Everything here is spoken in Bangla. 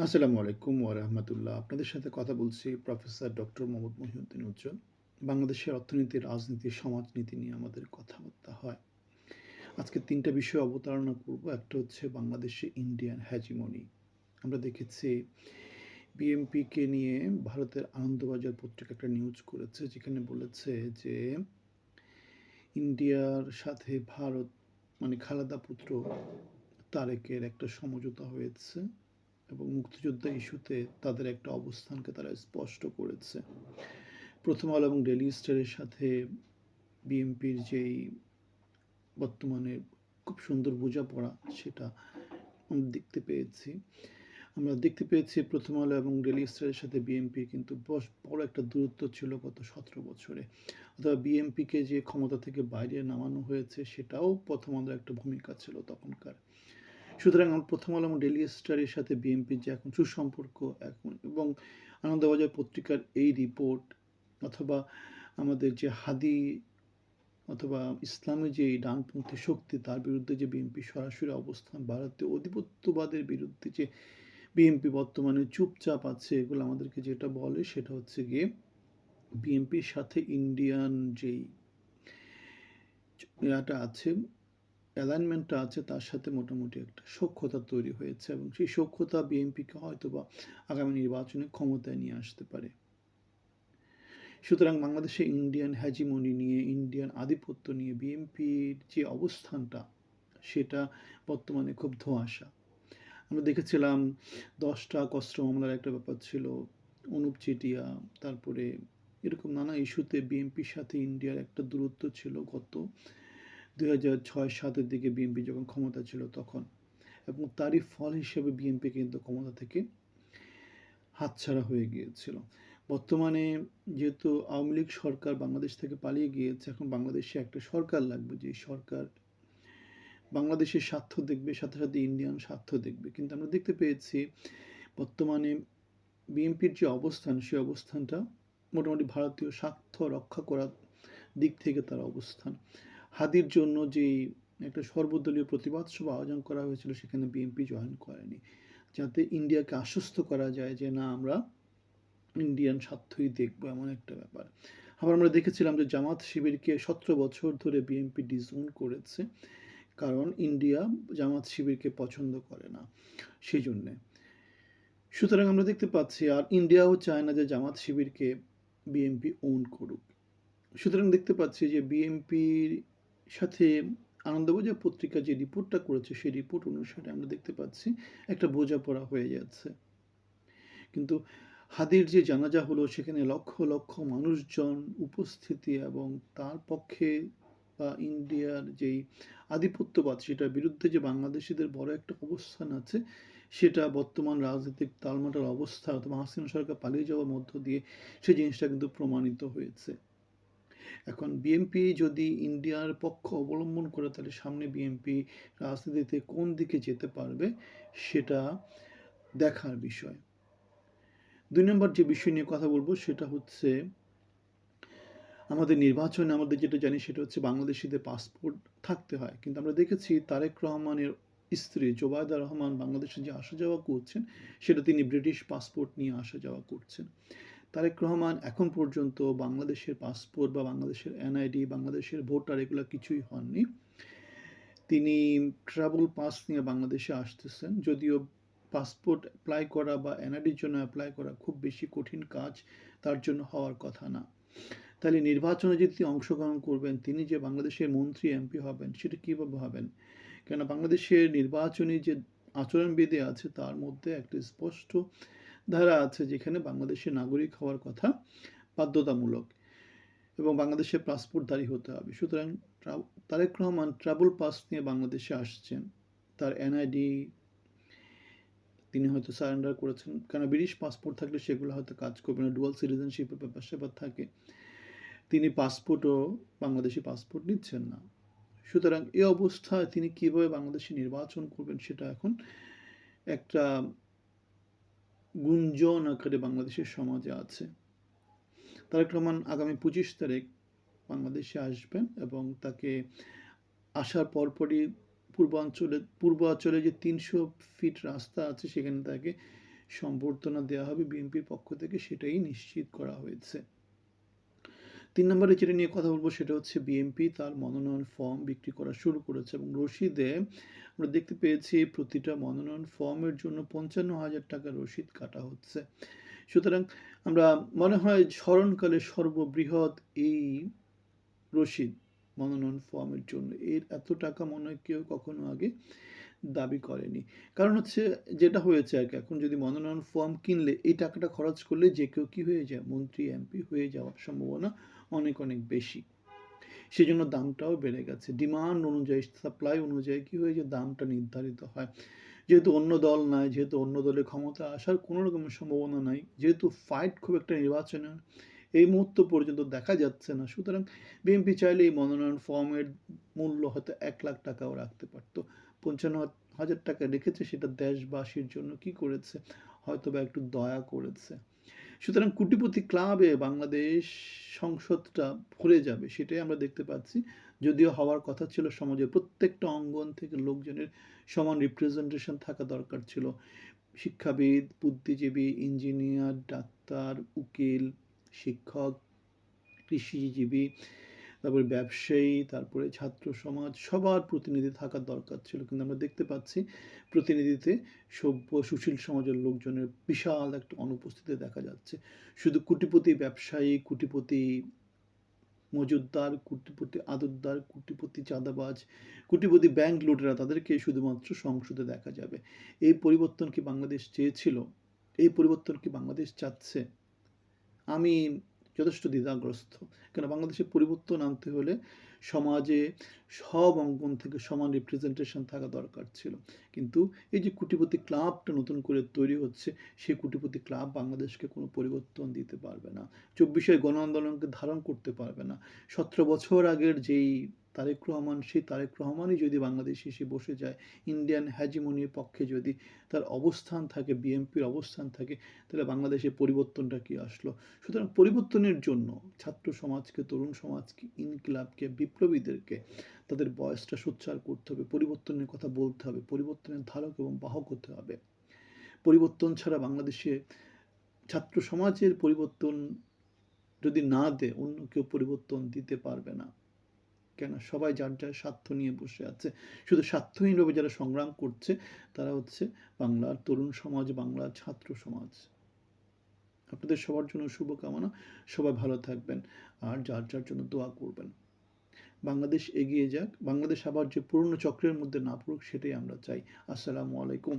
আসসালামু আলাইকুম ওয়া রাহমাতুল্লাহ। আপনাদের সাথে কথা বলছি প্রফেসর ডক্টর মোহাম্মদ মহিউদ্দিন উজ্জ্বল। বাংলাদেশের অর্থনীতি, রাজনীতি, সমাজনীতি নিয়ে আমাদের কথাবার্তা হয়। আজকে ৩ টা বিষয় অবতারণা করব। একটা হচ্ছে বাংলাদেশে ইন্ডিয়ান হেজিমনি। আমরা দেখেছি বিএনপিকে নিয়ে ভারতের আনন্দবাজার পত্রিকা একটা নিউজ করেছে, যেখানে বলেছে যে ইন্ডিয়ার সাথে ভারত মানে খালেদা পুত্র তারেকের একটা সমঝোতা হয়েছে এবং মুক্তিযোদ্ধা ইস্যুতে তাদের একটা অবস্থানকে তারা স্পষ্ট করেছে। প্রথম আলো এবং ডেইলি স্টারের সাথে বিএনপির যেই বর্তমানে খুব সুন্দর বোঝাপড়া, সেটা আমরা দেখতে পেয়েছি প্রথম আলো এবং ডেইলি স্টারের সাথে বিএনপির কিন্তু বড় একটা দূরত্ব ছিল গত 17 বছরে। অথবা বিএনপিকে যে ক্ষমতা থেকে বাইরে নামানো হয়েছে, সেটাও প্রথম আলোর একটা ভূমিকা ছিল তখনকার। সুতরাং প্রথম আলো এবং ডেইলি স্টারের সাথে বিএনপির যে এখন সুসম্পর্ক এখন, এবং আনন্দবাজার পত্রিকার এই রিপোর্ট, অথবা আমাদের যে হাদি অথবা ইসলামী যে ডানপন্থী শক্তি, তার বিরুদ্ধে যে বিএনপি সরাসরি অবস্থান, ভারতীয় আধিপত্যবাদের বিরুদ্ধে যে বিএনপি বর্তমানে চুপচাপ আছে, এগুলো আমাদেরকে যেটা বলে সেটা হচ্ছে গিয়ে বিএনপির সাথে ইন্ডিয়ান যেই ইয়াটা আছে, অ্যালাইনমেন্টটা আছে, তার সাথে মোটামুটি একটা সখ্যতা তৈরি হয়েছে, এবং সেই সখ্যতা বিএনপিকে হয়তো বা আগামী নির্বাচনে ক্ষমতায় নিয়ে আসতে পারে। সুতরাং বাংলাদেশে ইন্ডিয়ান হ্যাজিমনি নিয়ে, ইন্ডিয়ান আধিপত্য নিয়ে বিএনপির যে অবস্থানটা, সেটা বর্তমানে খুব ধোঁয়াশা। আমরা দেখেছিলাম 10টা অস্ত্র মামলার একটা ব্যাপার ছিল, অনুপ চেটিয়া, তারপরে এরকম নানা ইস্যুতে বিএনপির সাথে ইন্ডিয়ার একটা দূরত্ব ছিল গত 2006-07 দিকে, বিএনপি যখন ক্ষমতা ছিল তখন, এবং তারই ফল হিসেবে বিএনপি কিন্তু ক্ষমতা থেকে হাতছাড়া হয়ে গিয়েছিল। বর্তমানে যেহেতু আওয়ামী লীগ সরকার বাংলাদেশ থেকে পালিয়ে গিয়েছে, এখন বাংলাদেশে একটা সরকার লাগবে, যে সরকার বাংলাদেশের স্বার্থ দেখবে, সাথে সাথে ইন্ডিয়ান স্বার্থ দেখবে। কিন্তু আমরা দেখতে পেয়েছি বর্তমানে বিএনপির যে অবস্থান, সেই অবস্থানটা মোটামুটি ভারতীয় স্বার্থ রক্ষা করার দিক থেকে তার অবস্থান। হাদির জন্য যেই একটা সর্বদলীয় প্রতিবাদ সভা আয়োজন করা হয়েছিল, সেখানে বিএনপি জয়েন করেনি, যাতে ইন্ডিয়াকে আশ্বস্ত করা যায় যে না, আমরা ইন্ডিয়ান স্বার্থই দেখব, এমন একটা ব্যাপার। আবার আমরা দেখেছিলাম যে জামাত শিবিরকে 17 বছর ধরে বিএনপি ডিজোন করেছে, কারণ ইন্ডিয়া জামাত শিবিরকে পছন্দ করে না, সেই জন্যে। সুতরাং আমরা দেখতে পাচ্ছি, আর ইন্ডিয়াও চায় না যে জামাত শিবিরকে বিএনপি ওন করুক। সুতরাং দেখতে পাচ্ছি যে বিএনপির সাথে আনন্দবাজার পত্রিকা যে রিপোর্টটা করেছে, সেই রিপোর্ট অনুসারে আমরা দেখতে পাচ্ছি একটা বোঝাপড়া হয়ে যাচ্ছে। কিন্তু হাদির যে জানাজা হলো, সেখানে লক্ষ লক্ষ মানুষজন উপস্থিতি, এবং তার পক্ষে বা ইন্ডিয়ার যেই আধিপত্যবাদ, সেটার বিরুদ্ধে যে বাংলাদেশিদের বড় একটা অবস্থান আছে, সেটা বর্তমান রাজনৈতিক তালমাটাল অবস্থা অথবা হাসিনা সরকার পালিয়ে যাওয়ার মধ্য দিয়ে সেই জিনিসটা কিন্তু প্রমাণিত হয়েছে। এখন বিএনপি যদি ইন্ডিয়ার পক্ষ অবলম্বন করে, তাহলে সামনে বিএনপি রাজনীতিতে কোন দিকে যেতে পারবে, সেটা দেখার বিষয়। 2 নম্বর যে বিষয় নিয়ে কথা বলবো, সেটা হচ্ছে আমাদের নির্বাচনে আমাদের যেটা জানি, সেটা হচ্ছে বাংলাদেশিদের পাসপোর্ট থাকতে হয়। কিন্তু আমরা দেখেছি তারেক রহমানের স্ত্রী জোবায়দা রহমান বাংলাদেশে যে আসা যাওয়া করছেন, সেটা তিনি ব্রিটিশ পাসপোর্ট নিয়ে আসা যাওয়া করছেন। তারেক রহমান এখন পর্যন্ত বাংলাদেশের পাসপোর্ট বা বাংলাদেশের এনআইডি, বাংলাদেশের ভোটার, এগুলো কিছুই হননি। তিনি ট্রাভেল পাস নিয়ে বাংলাদেশে আসতেছেন, যদিও পাসপোর্ট অ্যাপ্লাই করা বা এনআইডির জন্য অ্যাপ্লাই করা খুব বেশি কঠিন কাজ তার জন্য হওয়ার কথা না। তাহলে নির্বাচনে যদি তিনি অংশগ্রহণ করবেন, তিনি যে বাংলাদেশের মন্ত্রী এমপি হবেন, সেটা কীভাবে হবেন? কেন বাংলাদেশের নির্বাচনী যে আচরণবিধি আছে, তার মধ্যে একটা স্পষ্ট ধারা আছে, যেখানে বাংলাদেশের নাগরিক হওয়ার কথা বাধ্যতামূলক, এবং বাংলাদেশের পাসপোর্টধারী হতে হবে। সুতরাং তারেক রহমান ট্রাভেল পাস নিয়ে বাংলাদেশে আসছেন, তার এনআইডি তিনি হয়তো সারেন্ডার করেছেন, কারণ ব্রিটিশ পাসপোর্ট থাকলে সেগুলো হয়তো কাজ করবে না, ডুয়াল সিটিজেনশিপের ব্যাপার স্যাপার থাকে। তিনি পাসপোর্টও বাংলাদেশি পাসপোর্ট নিচ্ছেন না। সুতরাং এই অবস্থায় তিনি কীভাবে বাংলাদেশে নির্বাচন করবেন, সেটা এখন একটা গুঞ্জন আকারে বাংলাদেশের সমাজে আছে। তারেক রহমান আগামী 25 তারিখ বাংলাদেশে আসবেন, এবং তাকে আসার পরপরই পূর্বাঞ্চলে যে 300 ফিট রাস্তা আছে, সেখানে তাকে সম্বর্ধনা দেওয়া হবে বিএনপির পক্ষ থেকে, সেটাই নিশ্চিত করা হয়েছে। 3 নম্বরে যেটা নিয়ে কথা বলবো সেটা হচ্ছে বিএনপি তার মনোনয়ন ফর্ম বিক্রি করা শুরু করেছে এবং রসিদে আমরা দেখতে পেয়েছি প্রতিটা মনোনয়ন ফর্মের জন্য 55,000 টাকা রসিদ কাটা হচ্ছে। সুতরাং আমরা মনে হয় স্মরণকালে সর্ববৃহৎ এই রসিদ মনোনয়ন ফর্মের জন্য, এর এত টাকা মনে হয় কেউ কখনো আগে দাবি করেনি। কারণ হচ্ছে যেটা হয়েছে আর কি, এখন যদি মনোনয়ন ফর্ম কিনলে এই টাকাটা খরচ করলে যে কেউ কি হয়ে যায়, মন্ত্রী এমপি হয়ে যাওয়ার সম্ভাবনা অনেক অনেক বেশি। সেজন্য দামটাও বেড়ে গেছে। ডিমান্ড অনুযায়ী, সাপ্লাই অনুযায়ী কি হয়ে যায়, দামটা নির্ধারিত হয়। যেহেতু অন্য দল নাই, যেহেতু অন্য দলের ক্ষমতা আসার কোনো রকমের সম্ভাবনা নাই, যেহেতু ফাইট খুব একটা নির্বাচনে এই মুহূর্ত পর্যন্ত দেখা যাচ্ছে না, সুতরাং বিএনপি চাইলে এই মনোনয়ন ফর্মের মূল্য হয়তো 1,00,000 টাকাও রাখতে পারতো। 55,000 টাকা রেখেছে, সেটা দেশবাসীর জন্য কি করেছে, হয়তো বা একটু দয়া করেছে। সুতরাং কোটিপতি ক্লাবে বাংলাদেশ সংসদটা ভরে যাবে, সেটাই আমরা দেখতে পাচ্ছি। যদিও হওয়ার কথা ছিল, সমাজের প্রত্যেকটা অঙ্গন থেকে লোকজনের সমান রিপ্রেজেন্টেশন থাকা দরকার ছিল। শিক্ষাবিদ, বুদ্ধিজীবী, ইঞ্জিনিয়ার, ডাক্তার, উকিল, শিক্ষক, কৃষিজীবী, তারপরে ব্যবসায়ী, তারপরে ছাত্র সমাজ, সবার প্রতিনিধি থাকার দরকার ছিল। কিন্তু আমরা দেখতে পাচ্ছি প্রতিনিধিতে সভ্য সুশীল সমাজের লোকজনের বিশাল একটা অনুপস্থিতি দেখা যাচ্ছে। শুধু কোটিপতি ব্যবসায়ী, কোটিপতি মজুদদার, কোটিপতি আদতদার, কোটিপতি চাঁদাবাজ, কোটিপতি ব্যাংক লুটেরা, তাদেরকে শুধুমাত্র সংসদে দেখা যাবে। এই পরিবর্তন কি বাংলাদেশ চেয়েছিল? এই পরিবর্তন কি বাংলাদেশ চাচ্ছে? আমি যথেষ্ট দ্বিধাগ্রস্ত। কেন, বাংলাদেশে পরিবর্তন আনতে হলে সমাজে সব অঙ্গন থেকে সমান রিপ্রেজেন্টেশন থাকা দরকার ছিল। কিন্তু এই যে কোটিপতি ক্লাবটা নতুন করে তৈরি হচ্ছে, সেই কোটিপতি ক্লাব বাংলাদেশকে কোনো পরিবর্তন দিতে পারবে না। 24-এর গণ আন্দোলনকে ধারণ করতে পারবে না। 17 বছর আগের যেই তারেক রহমান, সেই তারেক রহমানই যদি বাংলাদেশে এসে বসে যায়, ইন্ডিয়ান হ্যাজিমনির পক্ষে যদি তার অবস্থান থাকে, বিএনপির অবস্থান থাকে, তাহলে বাংলাদেশে পরিবর্তনটা কি আসলো? সুতরাং পরিবর্তনের জন্য ছাত্র সমাজকে, তরুণ সমাজকে, ইনকিলাবকে, বিপ্লবীদেরকে তাদের বয়সটা সোচ্চার করতে হবে, পরিবর্তনের কথা বলতে হবে, পরিবর্তনের ধারক এবং বাহক হতে হবে। পরিবর্তন ছাড়া বাংলাদেশে ছাত্র সমাজের পরিবর্তন যদি না দেয়, অন্য কেউ পরিবর্তন দিতে পারবে না। কেন, সবাই যার যার স্বার্থ নিয়ে বসে আছে। শুধু স্বার্থহীনভাবে যারা সংগ্রাম করছে তারা হচ্ছে বাংলার তরুণ সমাজ, বাংলার ছাত্র সমাজ। আপনাদের সবার জন্য শুভকামনা। সবাই ভালো থাকবেন আর যার যার জন্য দোয়া করবেন। বাংলাদেশ এগিয়ে যাক, বাংলাদেশ আবার যে পুরনো চক্রের মধ্যে না পড়ুক, সেটাই আমরা চাই। আসসালামু আলাইকুম।